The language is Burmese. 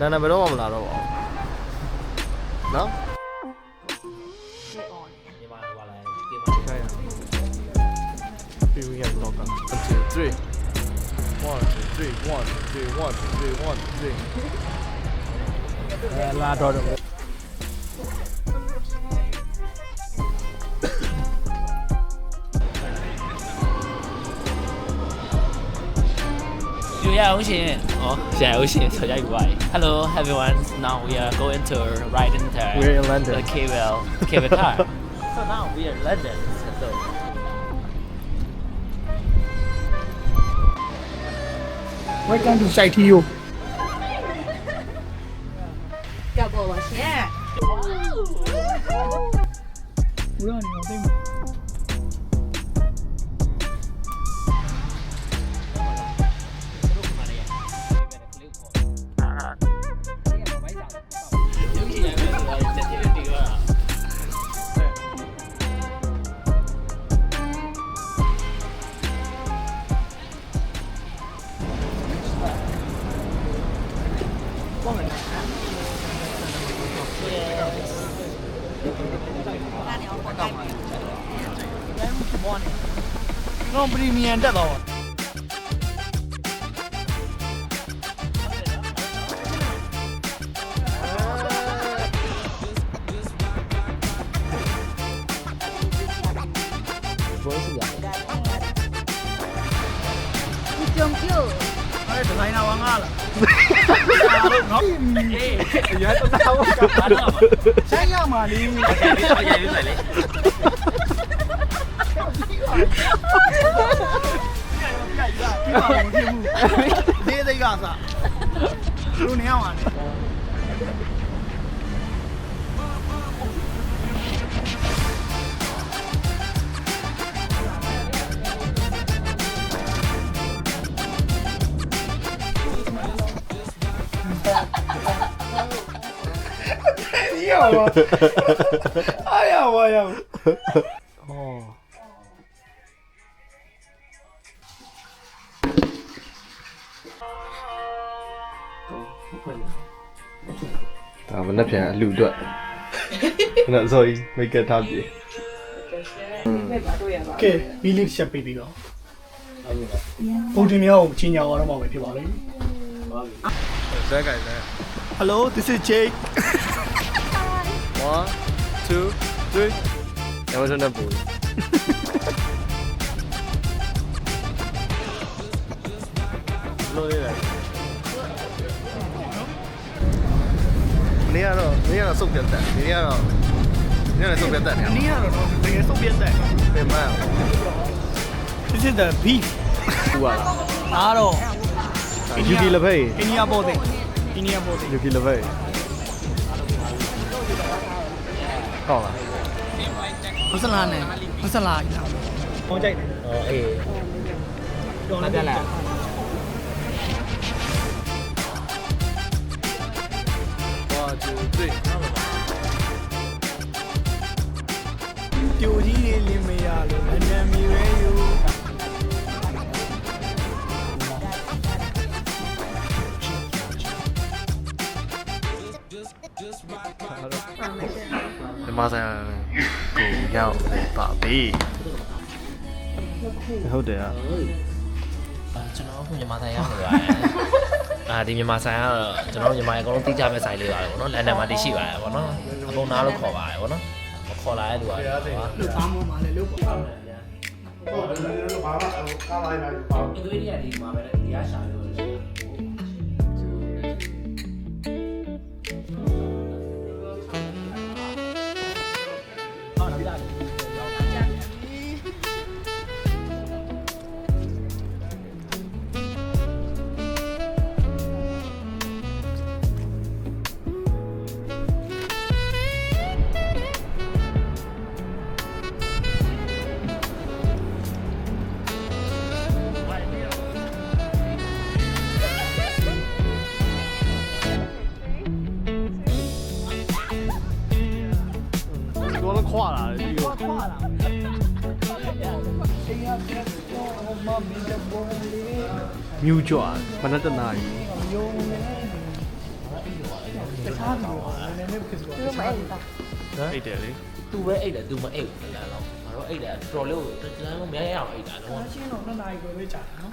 နာနာဘယ်တော့မှမလာတော့ပါဘူးနော်Here we have local. 1, 2, 3. 1, 2, 3. 1, 2, 3. 1, 2, 3. 1, 2, 3. လာတော့တယ်Hello everyone, now we are going to ride in We're in London. the cable car. So now we are in London. So Welcome to Site TU. ကြောက်ပေါ်ပါရှင် ဘုရားနေတော့သိမ့် Non premium တက်တော့ ဒီကြုံပြုတ် အဲ့ဒီဇိုင်နာဝါငါလား Hey, ရတနာဝက ဆိုင်ရမှာလေ ဒီစိတ်ကစားလူနေအောင်ပါလေ哎呀我呀！哦ဒါမနေ့ပြန်အလူအတွက်နော် sorry မိတ်ကထားပြီ ကဲဘီလစ်ချက်ပေးပြီးတော့ပုံတင်များကိုချင်းညာသွားတော့မှပဲဖြစ်ပါလိမ့် ဇက်ကလည်း Hello this is Jake 1 2 3ညမစနေပူလို့ရတယ်နေရတော့စုပ်ပြတ်တယ်နေရတော့စုပ်ပြတ်တယ် အနည်းကတော့တကယ်စုပ်ပြတ်တဲ့ ပြန်မအောင် This is the beef ဟူပါလား အားတော့ ယူကီလဖေး အိန္ဒိယပေါ်တဲ့အိန္ဒိယပေါ်တဲ့ ယူကီလဖေးဟောလား မဆလာနဲ့မဆလာကြီးလားဟောကြိုက်တယ် oh, hey. တော်လည်းပြလာ 1 2 3ပြိုကြီးလေးလင်းမရလို့အနံမီပဲယူ ဒီမှာဆိုင်ကိုရောက်ပါပြီဟုတ်တယ်อ่ะ ကျွန်တော်အခုမြန်မာဆိုင်ရောက်နေပါတယ်ဒီမြန်မာဆိုင်ကတော့ကျွန်တော်မြန်မာအကုန်လုံးသိကြမဲ့ဆိုင်လေးပါတယ်ဗောနော်လန်ဒန်မှာတည်ရှိပါတယ်ဗောနော်အပုံနာလို့ခေါ်ပါတယ်ဗောနော်မခေါ်လာတဲ့လူကတော့ လူသားမောမှာလည်းလို့ပေါ့ ဒီသွေးတွေကဒီမှာပဲဒီအားရှာလို့ရှိတယ် တော့ခွာလာတယ်ဒီကို ခွာလာမြူကြွာမနက်တနာကြီး ယုံနေ ခြားပြီးတော့နည်းနည်းဖြစ်ဆိုတော့တခြားပြီးတော့ အိတ်တယ်လေ သူပဲအိတ်တယ်သူမအိတ်ဘူးလားတော့ငါတို့အိတ်တယ်တော်တော်လေးကိုတန်းလုံးမရရအောင်အိတ်တာလုံးဝ ရှင်းတော့2 နာရီပဲကြာတာနော်